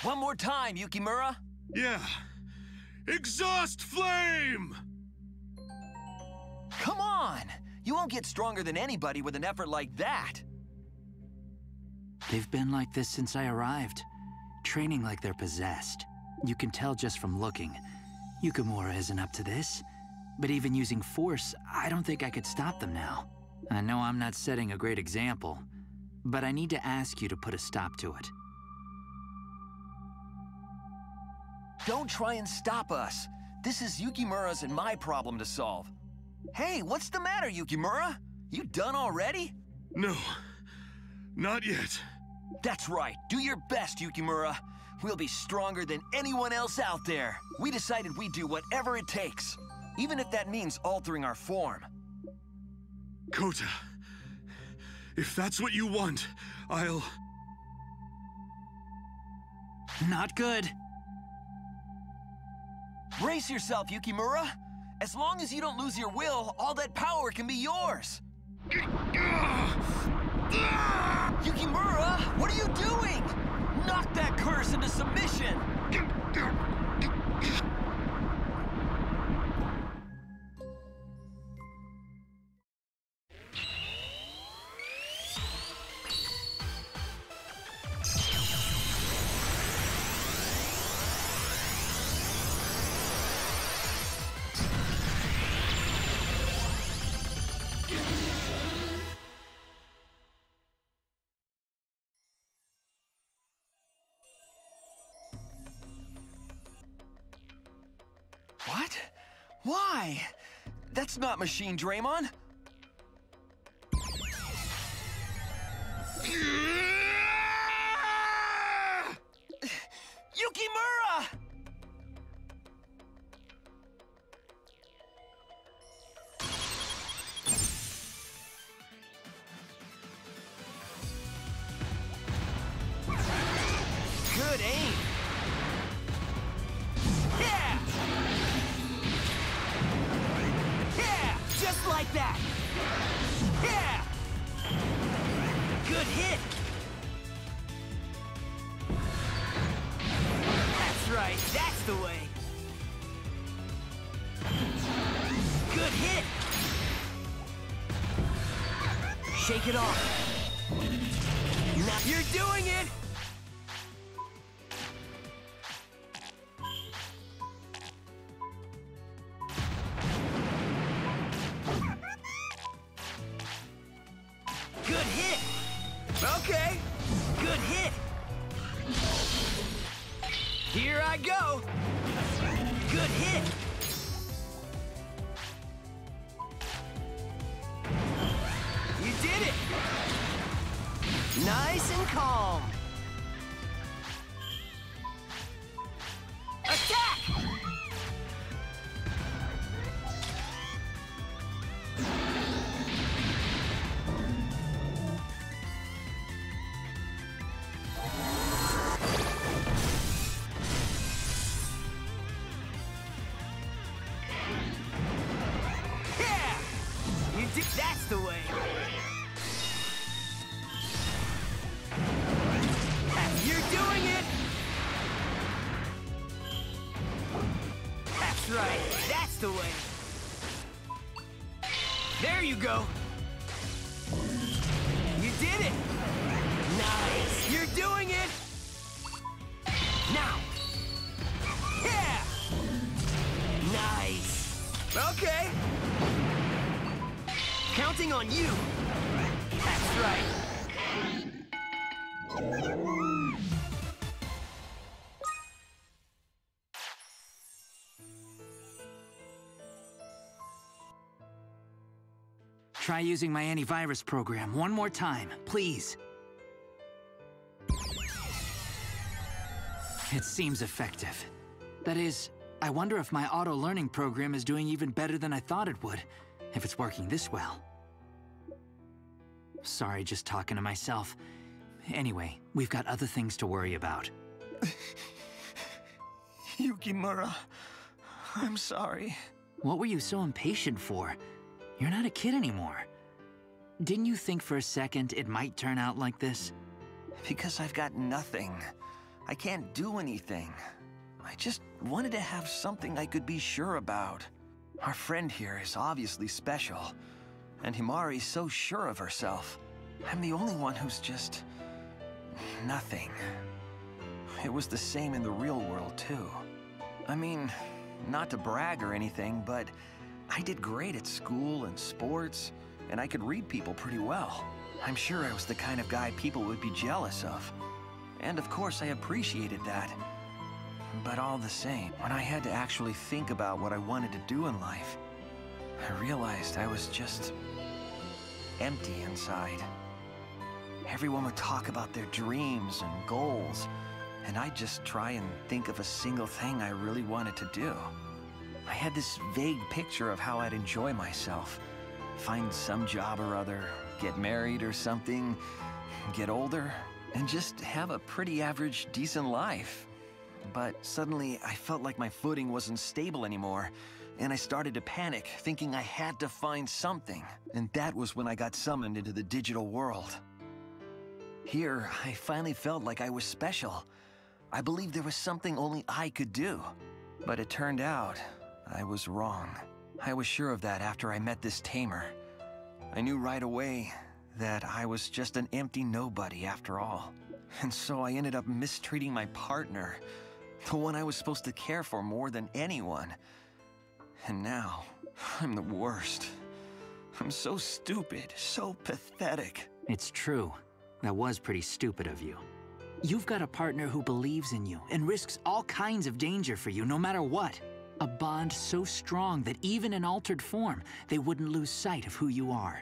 One more time, Yukimura. Yeah. Exhaust flame! Come on! You won't get stronger than anybody with an effort like that. They've been like this since I arrived, training like they're possessed. You can tell just from looking. Yukimura isn't up to this, but even using force, I don't think I could stop them now. I know I'm not setting a great example, but I need to ask you to put a stop to it. Don't try and stop us. This is Yukimura's and my problem to solve. Hey, what's the matter, Yukimura? You done already? No, not yet. That's right. Do your best, Yukimura. We'll be stronger than anyone else out there. We decided we'd do whatever it takes, even if that means altering our form. Kota, if that's what you want, I'll... Not good. Brace yourself, Yukimura. As long as you don't lose your will, all that power can be yours. Yukimura, what are you doing? Knock that curse into submission! What? Why? That's not Machine Draymon. Yukimura! Good aim. Yeah! Yeah! Just like that! Yeah! Good hit! That's right, that's the way! Good hit! Shake it off! Now you're doing it! Good hit! Okay, good hit! Here I go! Good hit! You did it! Nice and calm! Attack! That's the way. You're doing it. That's right. That's the way. There you go. You did it. Nice. You're doing it. Now. Yeah. Nice. Okay. Counting on you! That's right! Try using my antivirus program one more time, please. It seems effective. That is, I wonder if my auto-learning program is doing even better than I thought it would, if it's working this well. Sorry, just talking to myself. Anyway, we've got other things to worry about. Yukimura, I'm sorry. What were you so impatient for? You're not a kid anymore. Didn't you think for a second it might turn out like this? Because I've got nothing. I can't do anything. I just wanted to have something I could be sure about. Our friend here is obviously special, and Himari's so sure of herself. I'm the only one who's just... nothing. It was the same in the real world, too. I mean, not to brag or anything, but I did great at school and sports, and I could read people pretty well. I'm sure I was the kind of guy people would be jealous of. And of course, I appreciated that. But all the same, when I had to actually think about what I wanted to do in life, I realized I was just empty inside. Everyone would talk about their dreams and goals, and I'd just try and think of a single thing I really wanted to do. I had this vague picture of how I'd enjoy myself. Find some job or other, get married or something, get older, and just have a pretty average, decent life. But suddenly, I felt like my footing wasn't stable anymore, and I started to panic, thinking I had to find something. And that was when I got summoned into the digital world. Here, I finally felt like I was special. I believed there was something only I could do. But it turned out, I was wrong. I was sure of that after I met this tamer. I knew right away that I was just an empty nobody after all. And so I ended up mistreating my partner, the one I was supposed to care for more than anyone. And now, I'm the worst. I'm so stupid, so pathetic. It's true. That was pretty stupid of you. You've got a partner who believes in you and risks all kinds of danger for you, no matter what. A bond so strong that even in altered form, they wouldn't lose sight of who you are.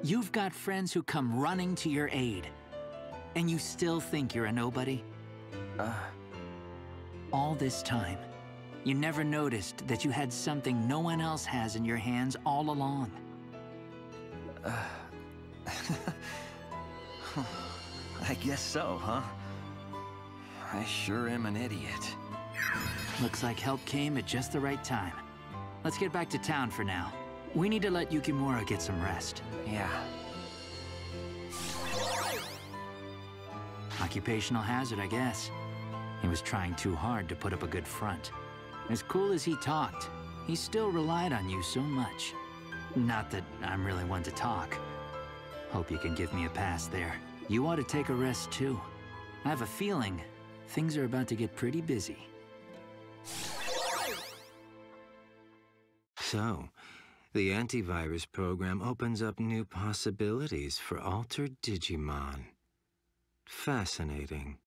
You've got friends who come running to your aid. And you still think you're a nobody? All this time, you never noticed that you had something no one else has in your hands all along. I guess so, huh? I sure am an idiot. Looks like help came at just the right time. Let's get back to town for now. We need to let Yukimura get some rest. Yeah. Occupational hazard, I guess. He was trying too hard to put up a good front. As cool as he talked, he still relied on you so much. Not that I'm really one to talk. Hope you can give me a pass there. You ought to take a rest too. I have a feeling things are about to get pretty busy. So, the antivirus program opens up new possibilities for altered Digimon. Fascinating.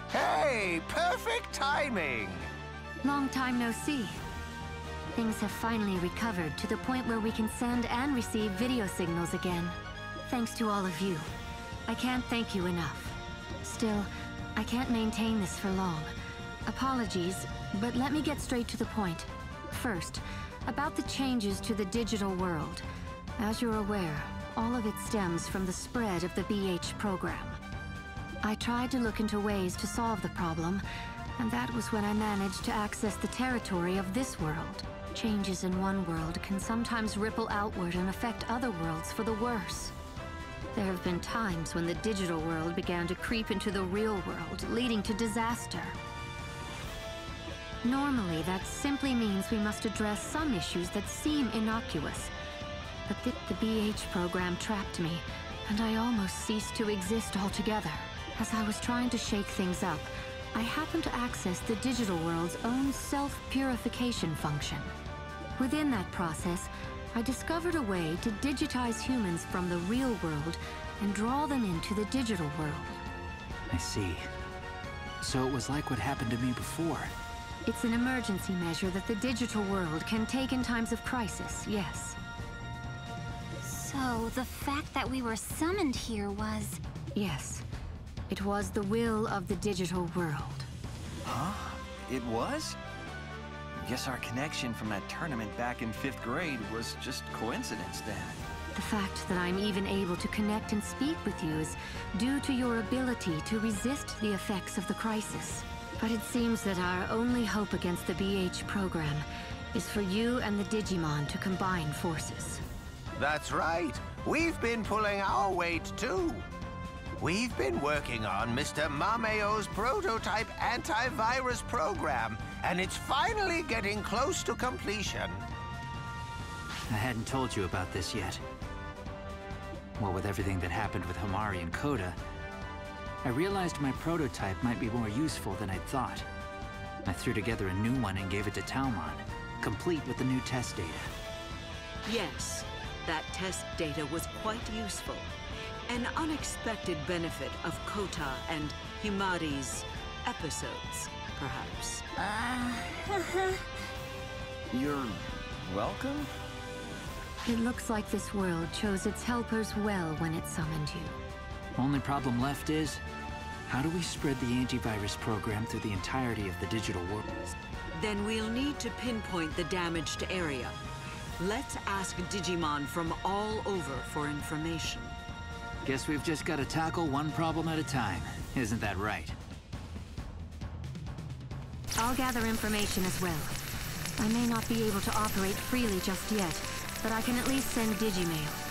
Hey, perfect timing! Long time no see. Things have finally recovered to the point where we can send and receive video signals again. Thanks to all of you. I can't thank you enough. Still, I can't maintain this for long. Apologies, but let me get straight to the point. First, about the changes to the digital world. As you're aware, all of it stems from the spread of the BH program. I tried to look into ways to solve the problem, and that was when I managed to access the territory of this world. Changes in one world can sometimes ripple outward and affect other worlds for the worse. There have been times when the digital world began to creep into the real world, leading to disaster. Normally, that simply means we must address some issues that seem innocuous. But the BH program trapped me, and I almost ceased to exist altogether. As I was trying to shake things up, I happened to access the digital world's own self-purification function. Within that process, I discovered a way to digitize humans from the real world and draw them into the digital world. I see. So it was like what happened to me before. It's an emergency measure that the digital world can take in times of crisis, yes. So, the fact that we were summoned here was... Yes. It was the will of the digital world. Huh? It was? Guess our connection from that tournament back in 5th grade was just coincidence then. The fact that I'm even able to connect and speak with you is due to your ability to resist the effects of the crisis. But it seems that our only hope against the BH program is for you and the Digimon to combine forces. That's right. We've been pulling our weight, too. We've been working on Mr. Mameo's prototype antivirus program, and it's finally getting close to completion. I hadn't told you about this yet. Well, with everything that happened with Himari and Kota, I realized my prototype might be more useful than I'd thought. I threw together a new one and gave it to Talmon, complete with the new test data. Yes, that test data was quite useful. An unexpected benefit of Kota and Himari's episodes, perhaps. You're welcome? It looks like this world chose its helpers well when it summoned you. Only problem left is, how do we spread the antivirus program through the entirety of the digital world? Then we'll need to pinpoint the damaged area. Let's ask Digimon from all over for information. Guess we've just got to tackle one problem at a time. Isn't that right? I'll gather information as well. I may not be able to operate freely just yet, but I can at least send Digimail.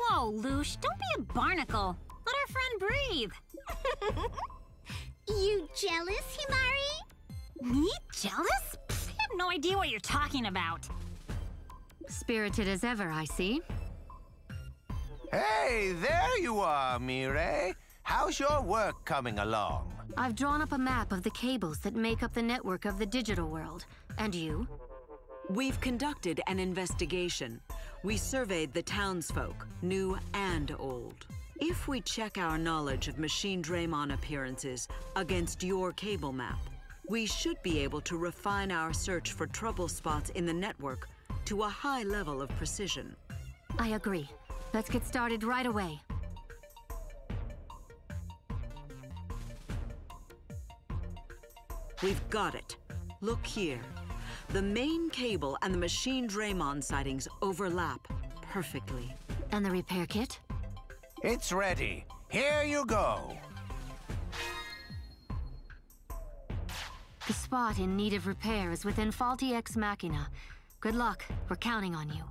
Whoa, Loosh, don't be a barnacle. Let our friend breathe. You jealous, Himari? Me jealous? Pfft, I have no idea what you're talking about. Spirited as ever, I see. Hey, there you are, Mireille. How's your work coming along? I've drawn up a map of the cables that make up the network of the digital world. And you? We've conducted an investigation. We surveyed the townsfolk, new and old. If we check our knowledge of Machine Draymon appearances against your cable map, we should be able to refine our search for trouble spots in the network to a high level of precision. I agree. Let's get started right away. We've got it. Look here. The main cable and the Machine Draymon sightings overlap perfectly. And the repair kit? It's ready. Here you go. The spot in need of repair is within faulty Machina. Good luck. We're counting on you.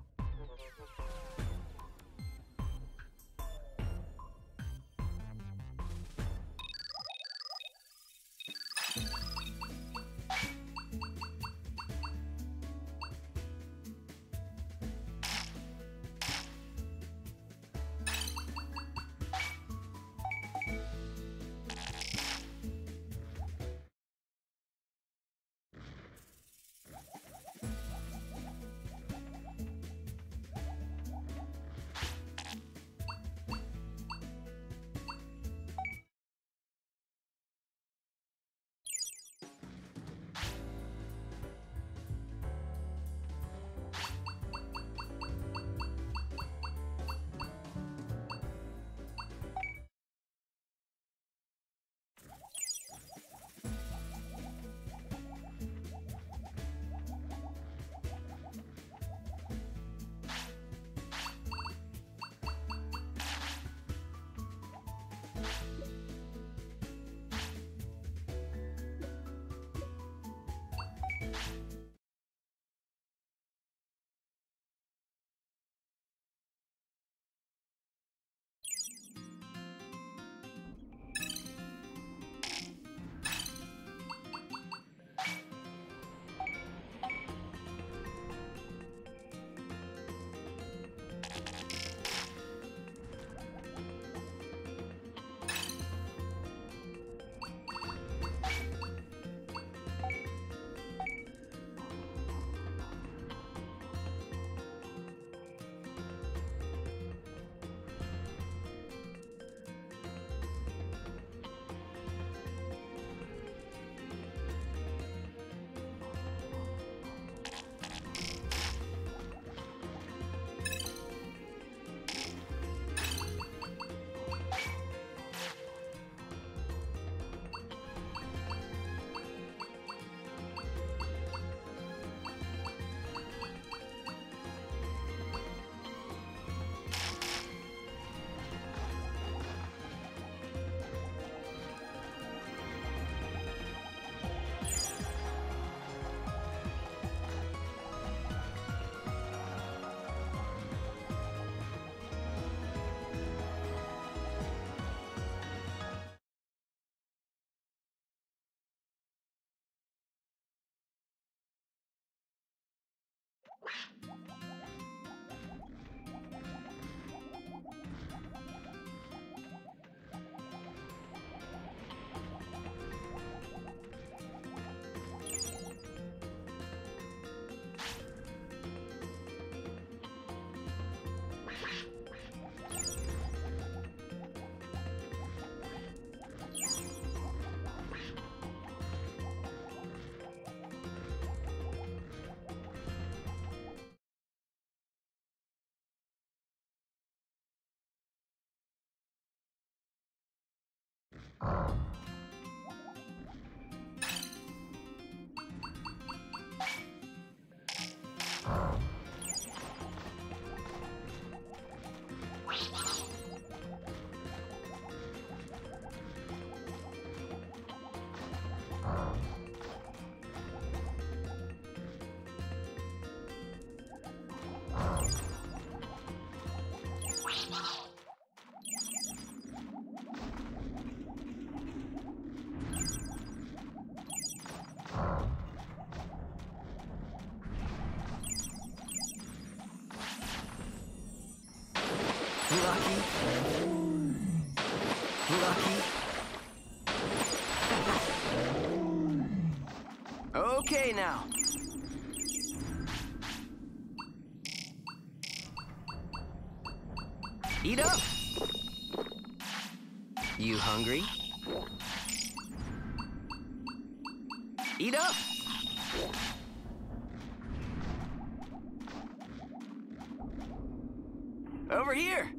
Okay now. Eat up! You hungry? Eat up! Over here!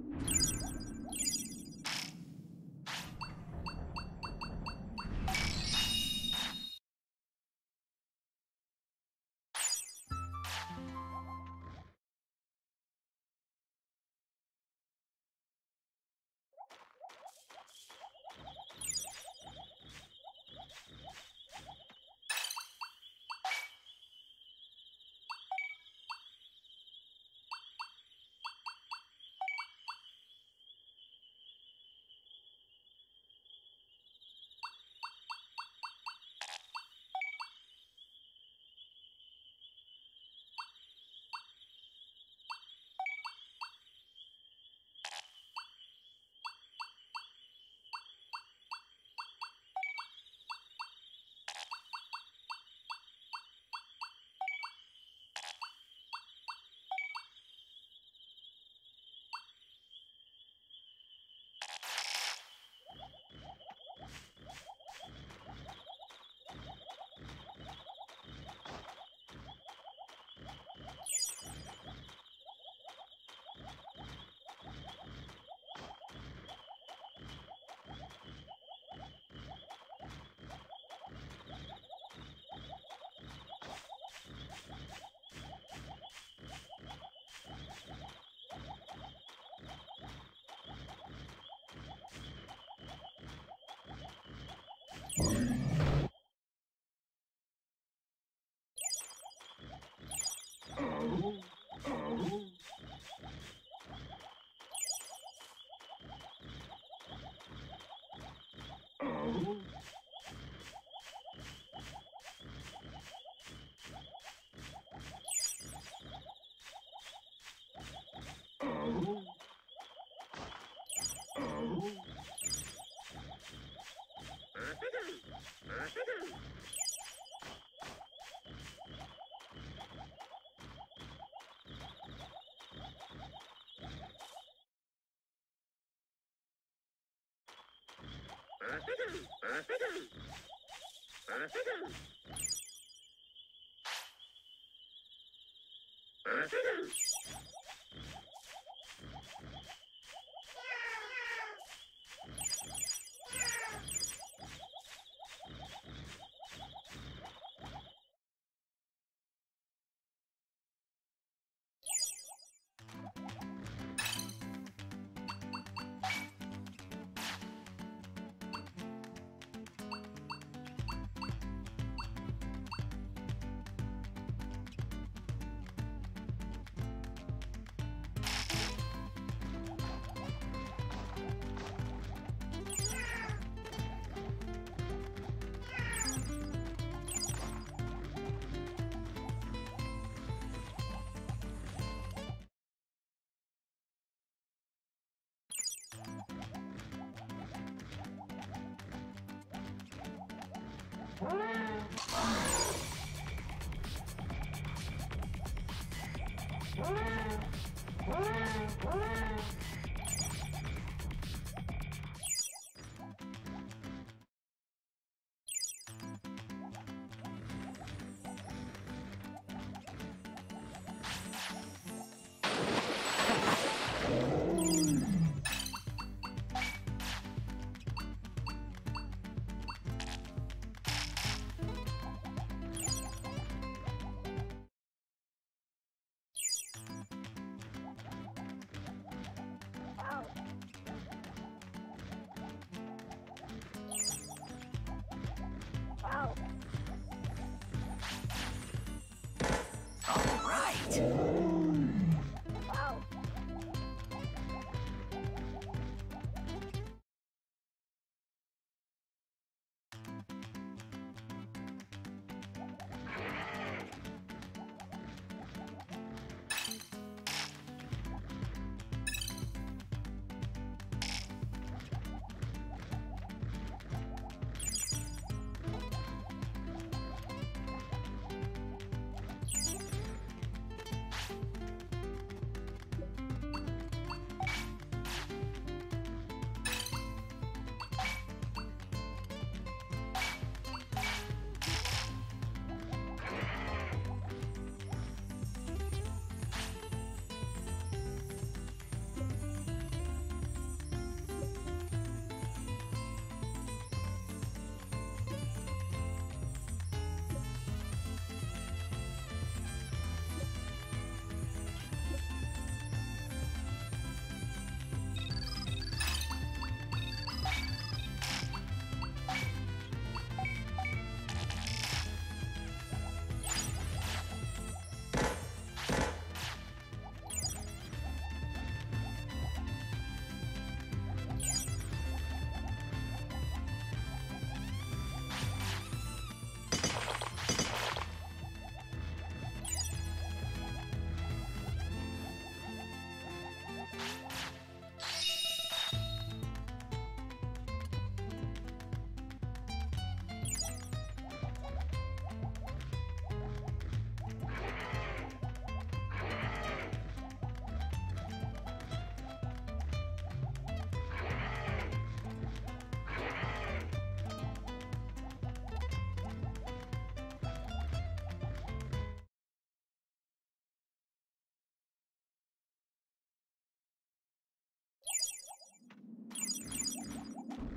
All right.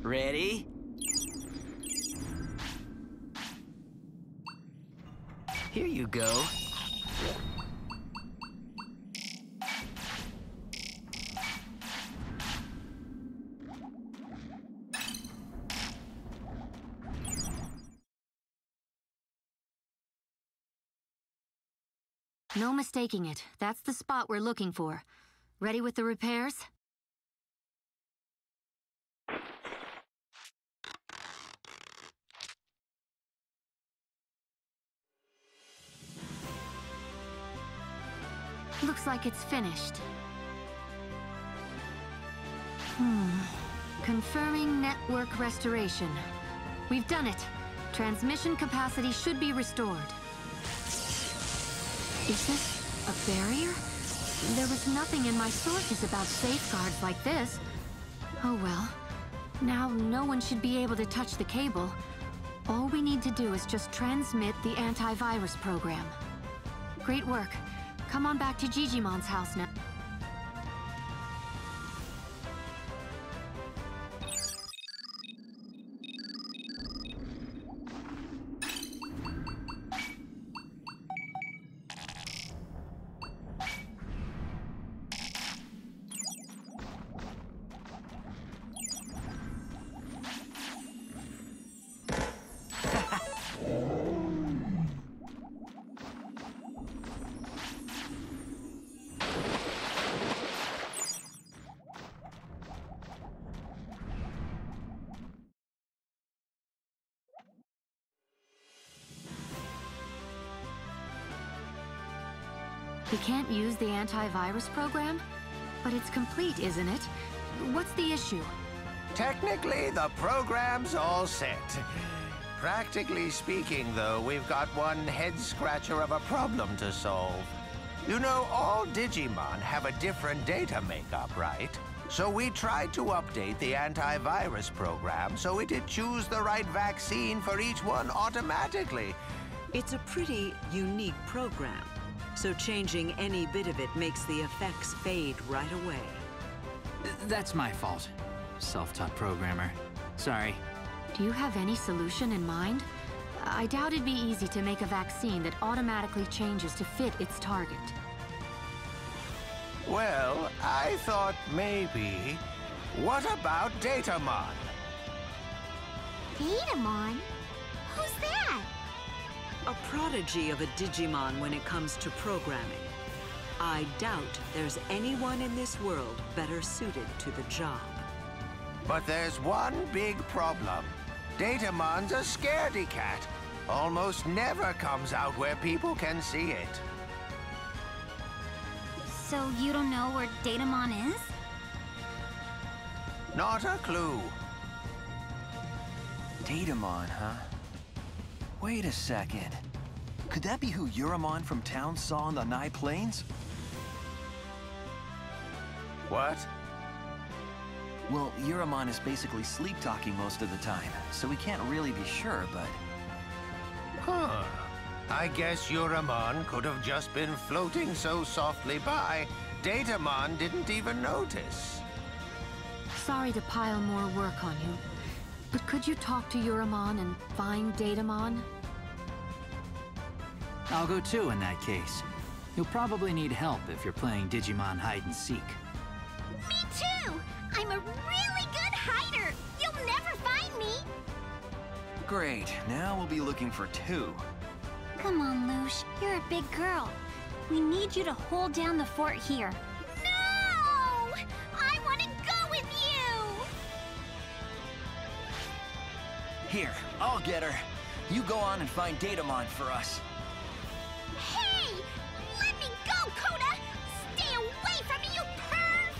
Ready? Here you go. No mistaking it. That's the spot we're looking for. Ready with the repairs? Looks like it's finished. Confirming network restoration. We've done it. Transmission capacity should be restored. Is this a barrier? There was nothing in my sources about safeguards like this. Oh well. Now no one should be able to touch the cable. All we need to do is just transmit the antivirus program. Great work. Come on back to Jijimon's house now. We can't use the antivirus program? But it's complete, isn't it? What's the issue? Technically, the program's all set. Practically speaking, though, we've got one head-scratcher of a problem to solve. You know, all Digimon have a different data makeup, right? So we tried to update the antivirus program so it'd choose the right vaccine for each one automatically. It's a pretty unique program, so changing any bit of it makes the effects fade right away. That's my fault. Self-taught programmer. Sorry. Do you have any solution in mind? I doubt it'd be easy to make a vaccine that automatically changes to fit its target. Well, I thought maybe... What about Datamon? Digimon? Who's that? A prodigy of a Digimon when it comes to programming. I doubt there's anyone in this world better suited to the job. But there's one big problem. Datamon's a scaredy cat. Almost never comes out where people can see it. So you don't know where Digimon is? Not a clue. Digimon, huh? Wait a second. Could that be who Yuramon from town saw on the Nigh Plains? What? Well, Yuramon is basically sleep-talking most of the time, so we can't really be sure, but... Huh. I guess Yuramon could have just been floating so softly by, Datamon didn't even notice. Sorry to pile more work on you, but could you talk to Yuramon and find Datamon? I'll go too in that case. You'll probably need help if you're playing Digimon hide-and-seek. Me too! I'm a really good hider! You'll never find me! Great, now we'll be looking for two. Come on, Lush. You're a big girl. We need you to hold down the fort here. No! I want to go with you! Here, I'll get her. You go on and find Datamon for us. Hey! Let me go, Coda! Stay away from me, you perv!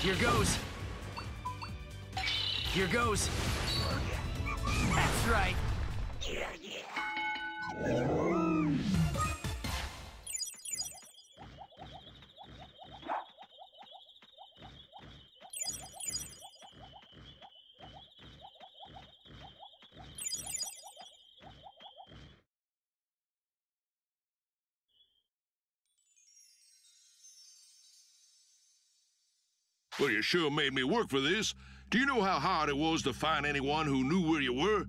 Here goes. Here goes. That's right. Well, you sure made me work for this. Do you know how hard it was to find anyone who knew where you were?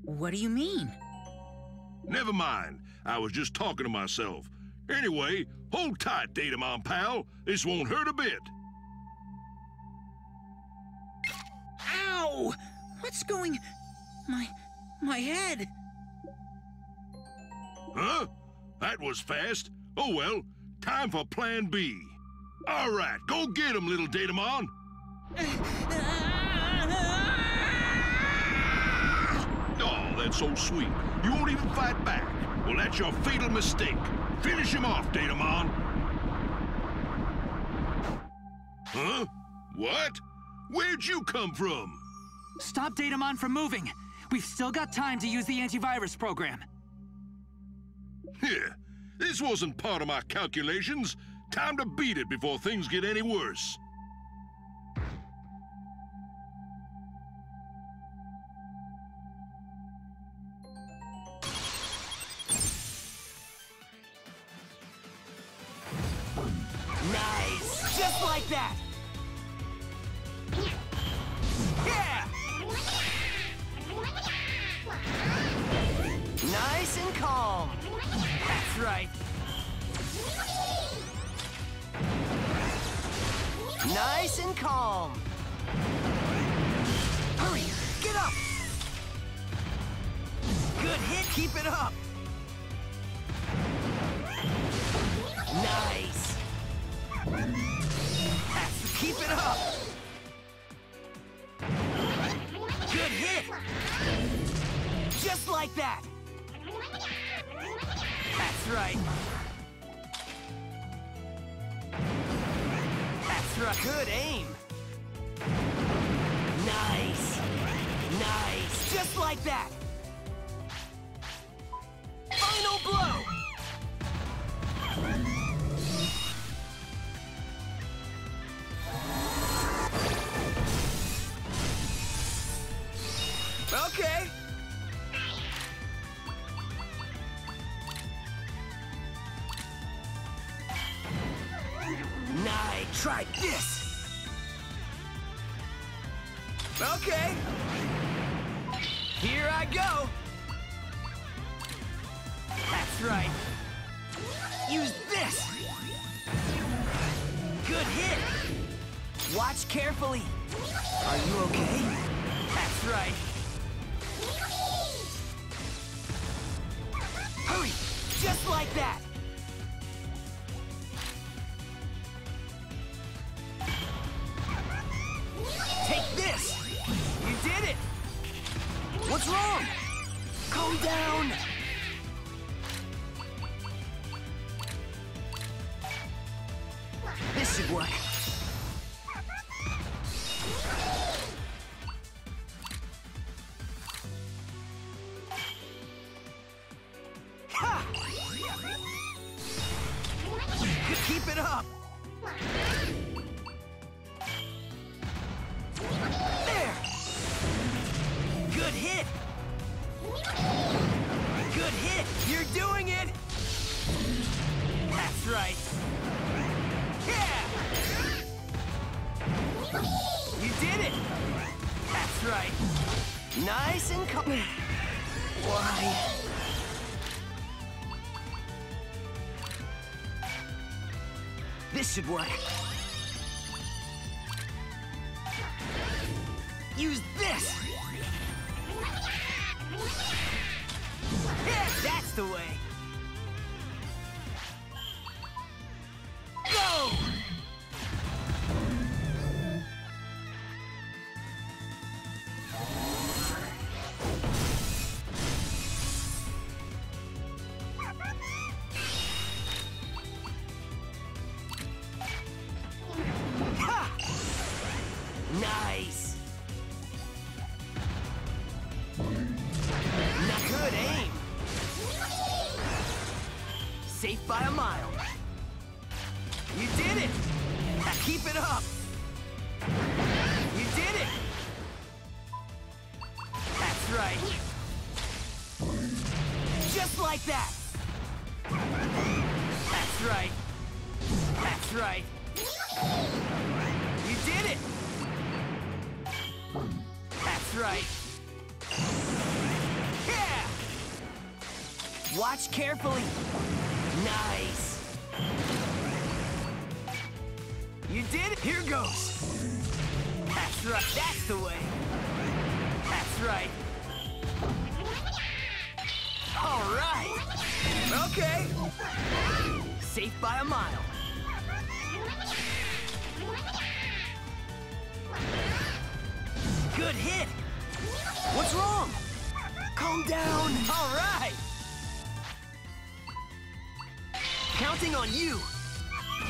What do you mean? Never mind. I was just talking to myself. Anyway, hold tight, Digimon pal. This won't hurt a bit. Ow! What's going... My head? Huh? That was fast. Oh well, time for Plan B. All right, go get him, little Digimon. Oh, that's so sweet. You won't even fight back. Well, that's your fatal mistake. Finish him off, Digimon. Huh? What? Where'd you come from? Stop Digimon from moving. We've still got time to use the antivirus program. Here, this wasn't part of my calculations. Time to beat it before things get any worse. Nice! Just like that! Yeah! Nice and calm. That's right. Nice and calm. Hurry, get up. Good hit, keep it up. Nice. Keep it up. Good hit. Just like that. That's right. That's right. Good aim. Nice. Nice. Just like that. Final blow. Okay. Nigh, try this. Okay. Here I go. That's right. Use this. Good hit. Watch carefully. Are you okay? That's right. Hurry! Just like that! Take this! You did it! What's wrong? Calm down! This should work. Keep it up! There! Good hit! Good hit! You're doing it! That's right! Yeah! You did it! That's right! Nice and calm. Why? This should work. Use this! Yeah, that's the way! Go! Ha! Nice! Not good aim! Safe by a mile. You did it! Now keep it up! You did it! That's right. Just like that! That's right. That's right. You did it! That's right. Yeah! Watch carefully. Nice. You did it. Here goes. That's right. That's the way. That's right. All right. Okay. Safe by a mile. Good hit. What's wrong? Calm down. All right. Counting on you.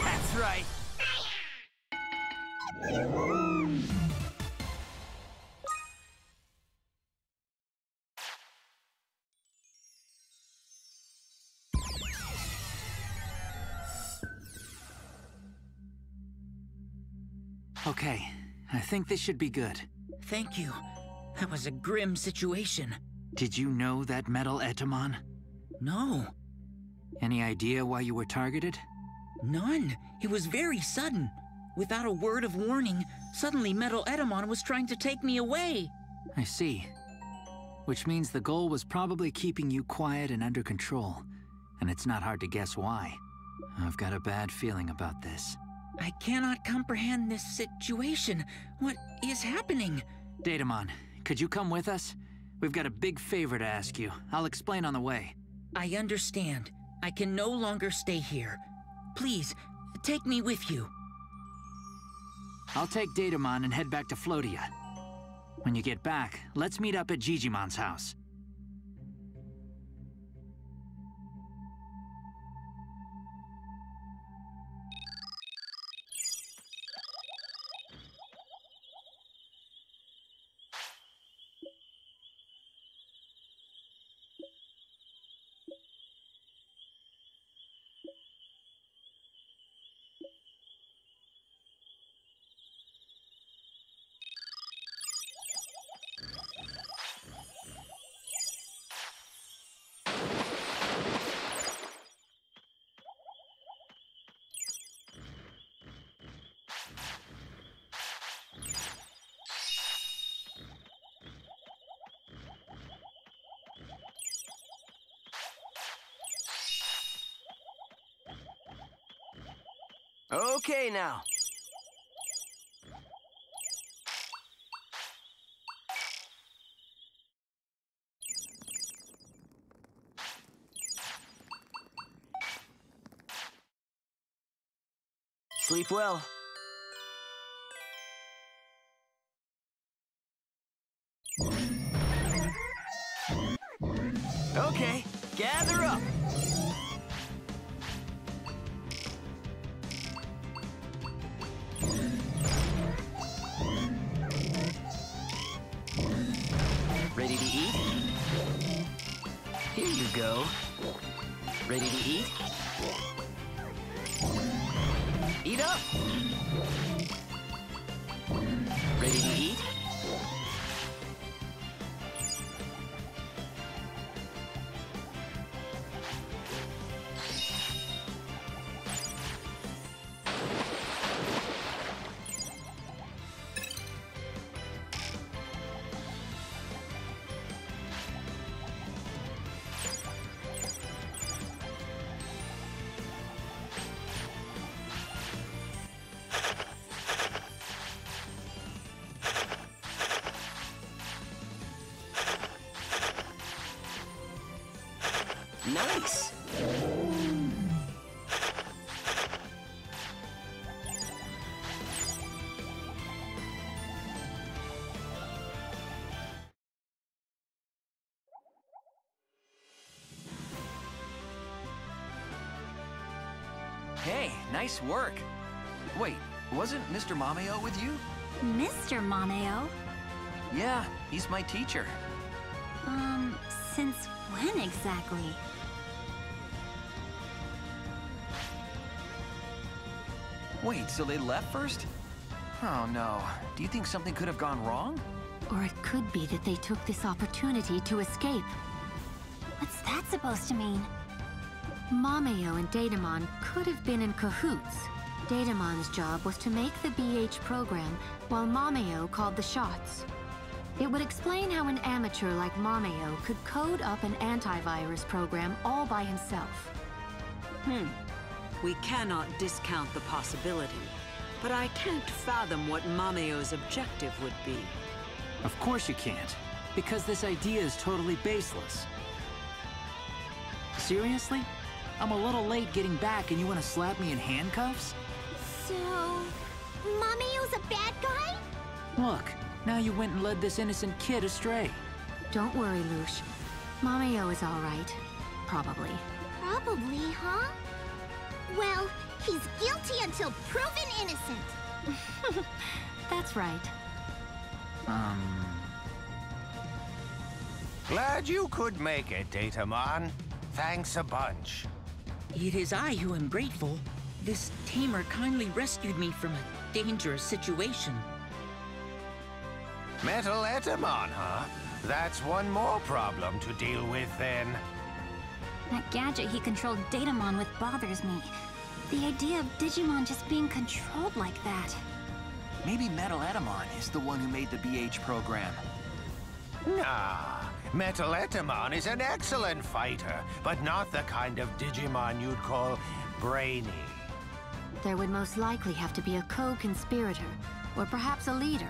That's right. Okay, I think this should be good. Thank you. That was a grim situation. Did you know that metal Etamon? No. Any idea why you were targeted? None. It was very sudden. Without a word of warning, suddenly Metal Etamon was trying to take me away. I see. Which means the goal was probably keeping you quiet and under control. And it's not hard to guess why. I've got a bad feeling about this. I cannot comprehend this situation. What is happening? Datamon, could you come with us? We've got a big favor to ask you. I'll explain on the way. I understand. I can no longer stay here. Please, take me with you. I'll take Datamon and head back to Floatia. When you get back, let's meet up at Jijimon's house. Okay now. Sleep well. Okay, gather up. Ready to eat? Here you go. Ready to eat? Eat up! Ready to eat? Nice! Hey, nice work. Wait, wasn't Mr. Mameo with you? Mr. Mameo? Yeah, he's my teacher. Since when exactly? Wait, so they left first? Oh no. Do you think something could have gone wrong? Or it could be that they took this opportunity to escape. What's that supposed to mean? Mameo and Digimon could have been in cahoots. Digimon's job was to make the BH program, while Mameo called the shots. It would explain how an amateur like Mameo could code up an antivirus program all by himself. We cannot discount the possibility, but I can't fathom what Mameo's objective would be. Of course you can't, because this idea is totally baseless. Seriously? I'm a little late getting back and you want to slap me in handcuffs? So... Mameo's a bad guy? Look, now you went and led this innocent kid astray. Don't worry, Lush. Mameo is all right. Probably. Probably, huh? Well, he's guilty until proven innocent. That's right. Glad you could make it, Digimon. Thanks a bunch. It is I who am grateful. This tamer kindly rescued me from a dangerous situation. Metal Etamon, huh? That's one more problem to deal with, then. That gadget he controlled Digimon with bothers me. The idea of Digimon just being controlled like that. Maybe Metal Etamon is the one who made the BH program. Nah, Metal Etamon is an excellent fighter, but not the kind of Digimon you'd call brainy. There would most likely have to be a co-conspirator, or perhaps a leader.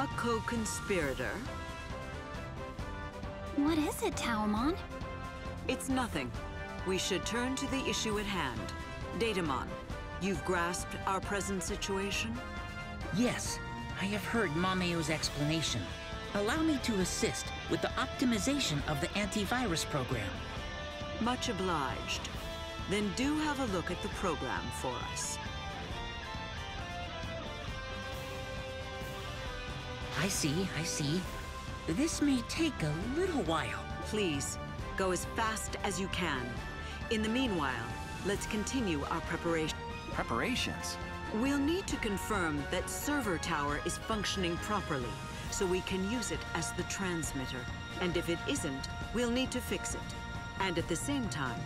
A co-conspirator? What is it, Taomon? It's nothing. We should turn to the issue at hand. Digimon, you've grasped our present situation? Yes, I have heard Mameo's explanation. Allow me to assist with the optimization of the antivirus program. Much obliged. Then do have a look at the program for us. I see. This may take a little while. Please, go as fast as you can. In the meanwhile, let's continue our preparation. Preparations? We'll need to confirm that server tower is functioning properly, so we can use it as the transmitter. And if it isn't, we'll need to fix it. And at the same time,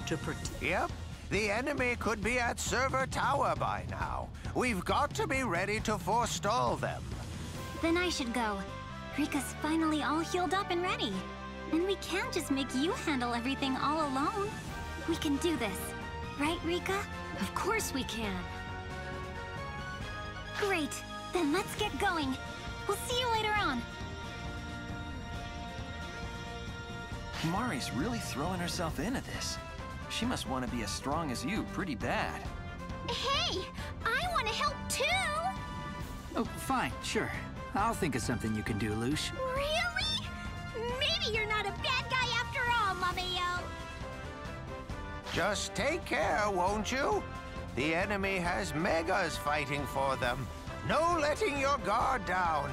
to protect... Yep, the enemy could be at server tower by now. We've got to be ready to forestall them. Then I should go. Rika's finally all healed up and ready. And we can't just make you handle everything all alone. We can do this. Right, Rika? Of course we can. Great. Then let's get going. We'll see you later on. Himari's really throwing herself into this. She must want to be as strong as you pretty bad. Hey! I want to help too! Oh, fine, sure. I'll think of something you can do, Lush. Really? Maybe you're not a bad guy after all, Mameo. Just take care, won't you? The enemy has megas fighting for them. No letting your guard down.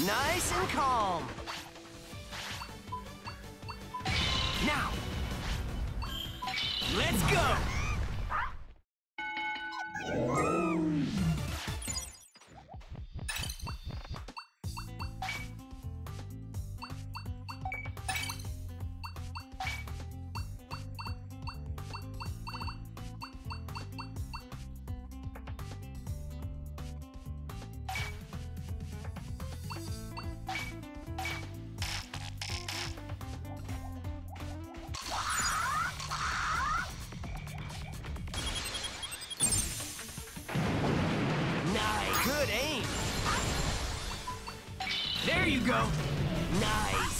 Nice and calm. Now, let's go. Good aim. There you go. Nice.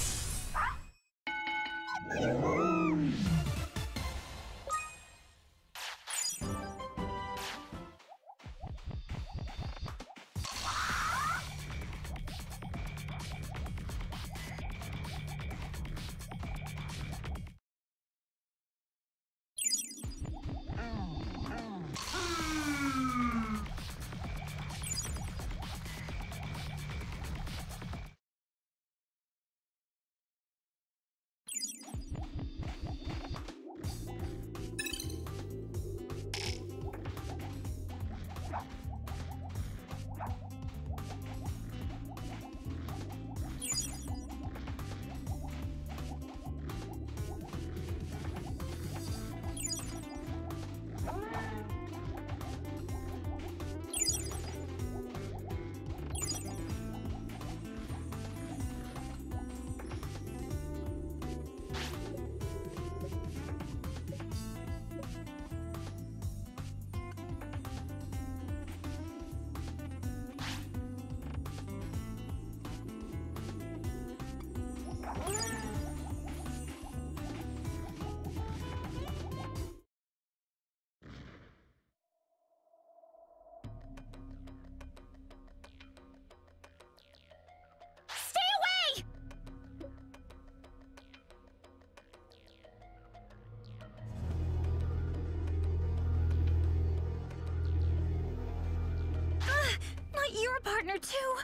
You're a partner too.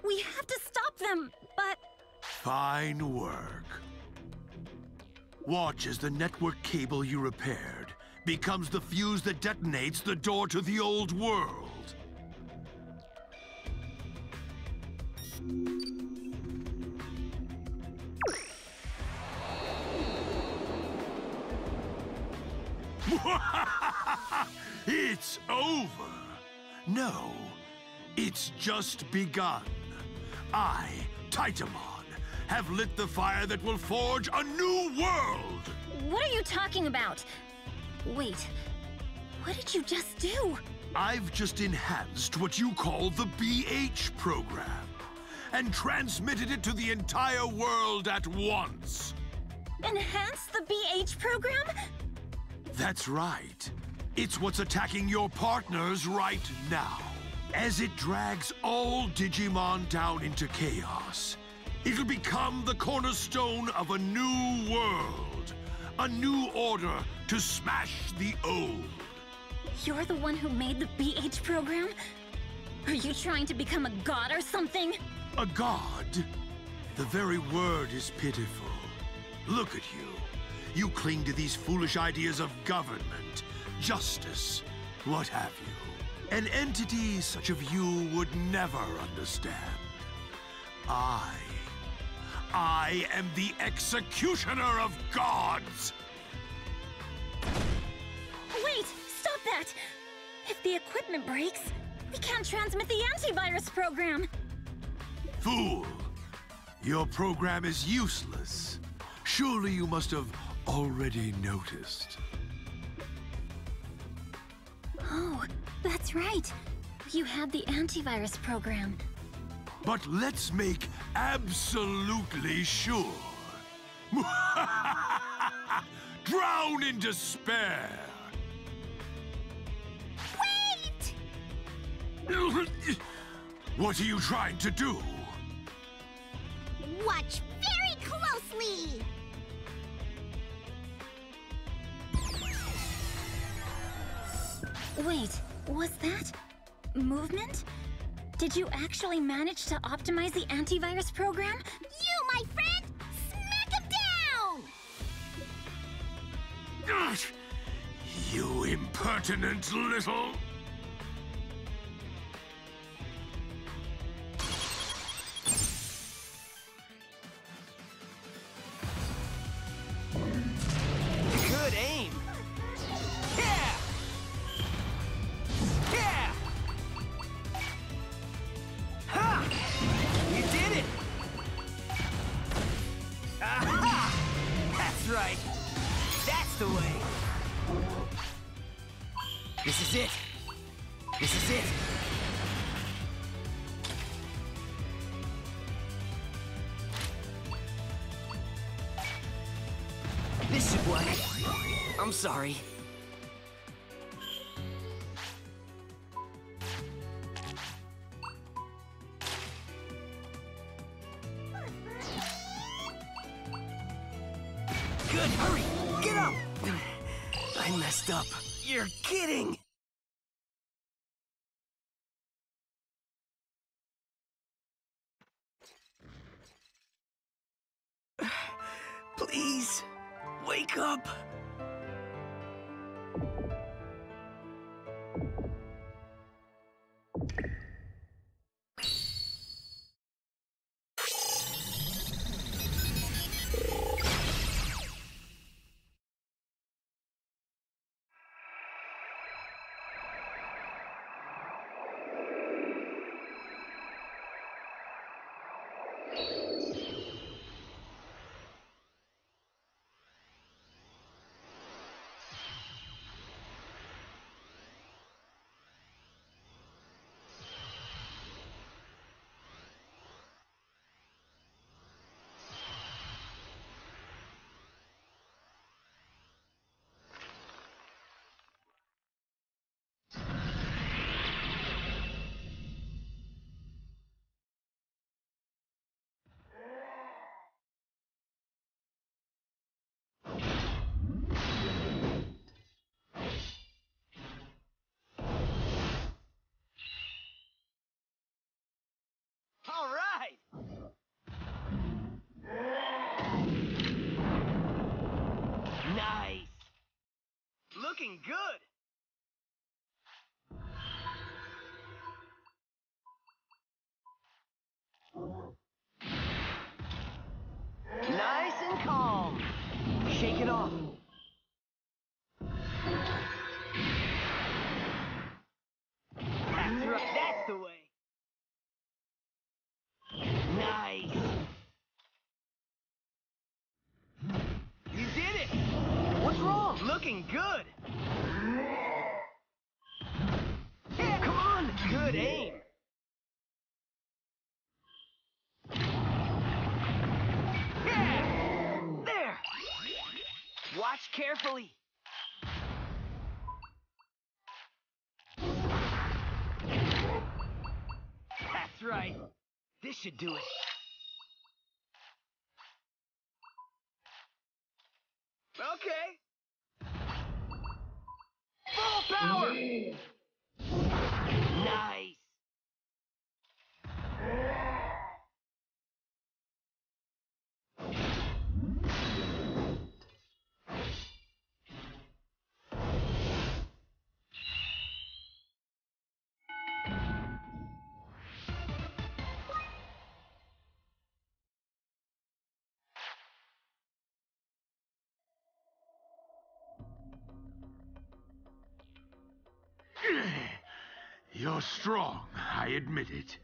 We have to stop them, but... Fine work. Watch as the network cable you repaired becomes the fuse that detonates the door to the old world. It's over. No, it's just begun. I, Jijimon, have lit the fire that will forge a new world. What are you talking about? Wait, what did you just do? I've just enhanced what you call the BH program and transmitted it to the entire world at once. Enhance the BH program? That's right. It's what's attacking your partners right now. As it drags all Digimon down into chaos, it'll become the cornerstone of a new world. A new order to smash the old. You're the one who made the BH program? Are you trying to become a god or something? A god? The very word is pitiful. Look at you. You cling to these foolish ideas of government, justice, what have you. An entity such of you would never understand. I am the executioner of gods! Wait! Stop that! If the equipment breaks, we can't transmit the antivirus program! Fool! Your program is useless. Surely you must have already noticed. Oh, that's right. You had the antivirus program. But let's make absolutely sure. Drown in despair! Wait! What are you trying to do? Watch very closely! Wait, was that movement? Did you actually manage to optimize the antivirus program? You, my friend! Smack him down! You impertinent little... Good aim! Yeah! Yeah! Ha! You did it! Aha! That's right. That's the way. This is it. This is it. This should work. I'm sorry. Good, hurry! Get up! I messed up. You're kidding! Please, wake up! All right! Nice! Looking good! Nice and calm. Shake it off. That's right. That's the way. Nice. You did it. What's wrong? Looking good. Good aim. Yeah! There! Watch carefully. That's right. This should do it. Okay. Full power! Nice! You're strong, I admit it.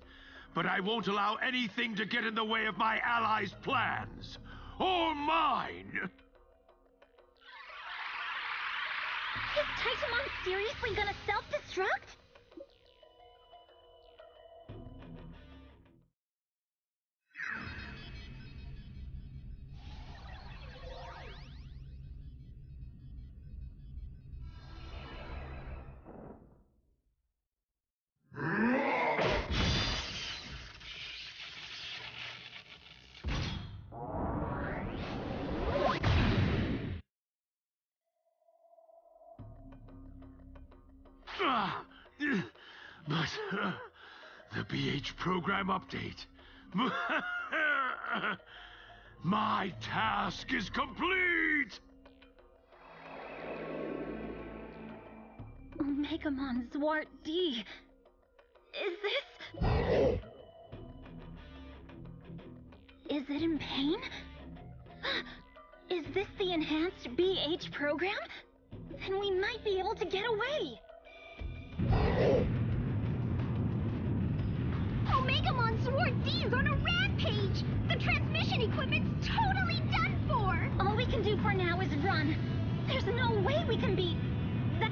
But I won't allow anything to get in the way of my allies' plans. Or mine! Is Jijimon seriously gonna self-destruct? But the BH program update. My task is complete! Omegamon Zwart D. Is this... Is it in pain? Is this the enhanced BH program? Then we might be able to get away. Omegamon Zwart D's on a rampage! The transmission equipment's totally done for! All we can do for now is run. There's no way we can beat... that...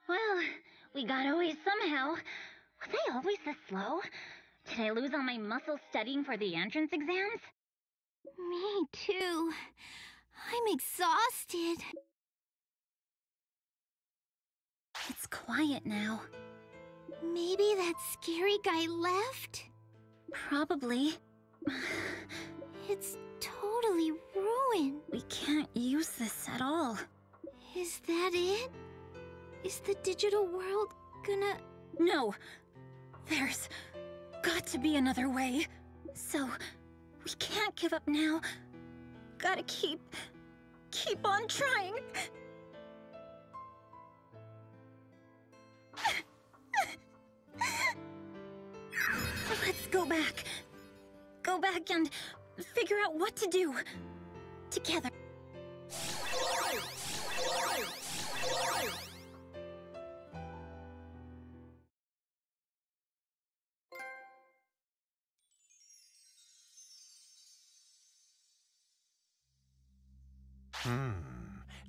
Well, we got away somehow. Was I always this slow? Did I lose all my muscle studying for the entrance exams? Me too. I'm exhausted. It's quiet now. Maybe that scary guy left? Probably. It's totally ruined. We can't use this at all. Is that it? Is the digital world gonna... No. There's got to be another way. So, we can't give up now. Gotta keep on trying. Let's go back. Go back and figure out what to do. Together.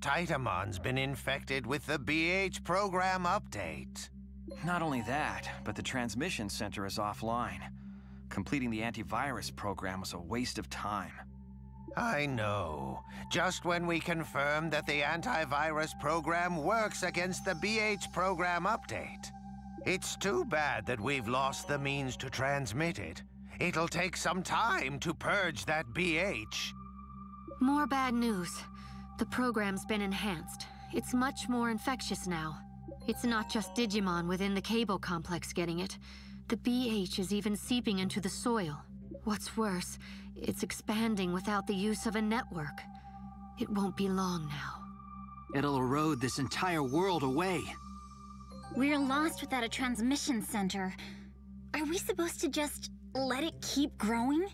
Jijjimon's been infected with the BH program update. Not only that, but the transmission center is offline. Completing the antivirus program was a waste of time. I know. Just when we confirmed that the antivirus program works against the BH program update. It's too bad that we've lost the means to transmit it. It'll take some time to purge that BH. More bad news. The program's been enhanced. It's much more infectious now. It's not just Digimon within the cable complex getting it. The BH is even seeping into the soil. What's worse, it's expanding without the use of a network. It won't be long now. It'll erode this entire world away. We're lost without a transmission center. Are we supposed to just let it keep growing?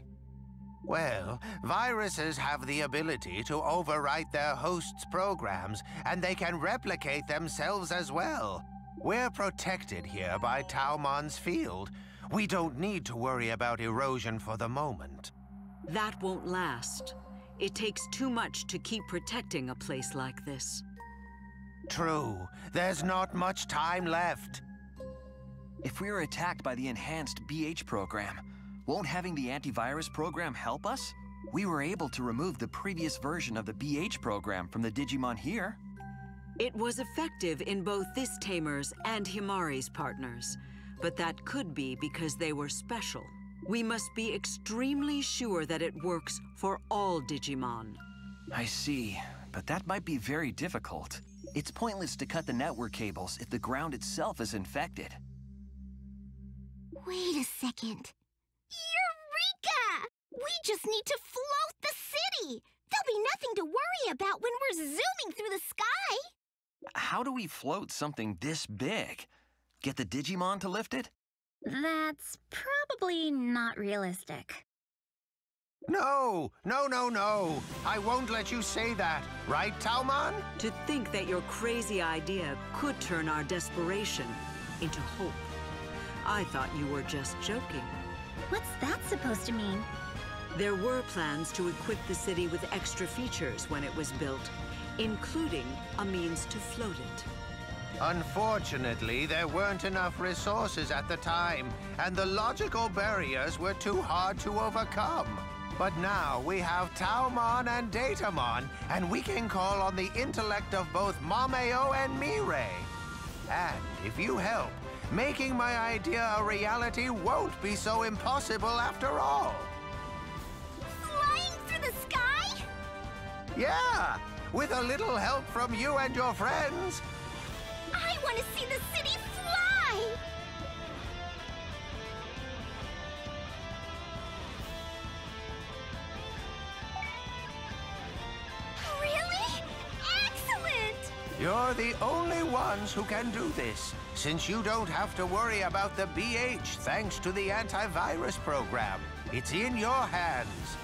Well, viruses have the ability to overwrite their hosts' programs, and they can replicate themselves as well. We're protected here by Taumon's field. We don't need to worry about erosion for the moment. That won't last. It takes too much to keep protecting a place like this. True. There's not much time left. If we are attacked by the enhanced BH program, won't having the antivirus program help us? We were able to remove the previous version of the BH program from the Digimon here. It was effective in both this tamer's and Himari's partners, but that could be because they were special. We must be extremely sure that it works for all Digimon. I see, but that might be very difficult. It's pointless to cut the network cables if the ground itself is infected. Wait a second. Eureka! We just need to float the city! There'll be nothing to worry about when we're zooming through the sky! How do we float something this big? Get the Digimon to lift it? That's probably not realistic. No! I won't let you say that. Right, Taumon? To think that your crazy idea could turn our desperation into hope. I thought you were just joking. What's that supposed to mean? There were plans to equip the city with extra features when it was built, including a means to float it. Unfortunately, there weren't enough resources at the time, and the logical barriers were too hard to overcome. But now we have Taumon and Datamon, and we can call on the intellect of both Mameo and Mirai. And if you help, making my idea a reality won't be so impossible after all. Flying through the sky? Yeah, with a little help from you and your friends. I want to see the city fly! Really? Excellent! You're the only ones who can do this, since you don't have to worry about the BH thanks to the antivirus program. It's in your hands.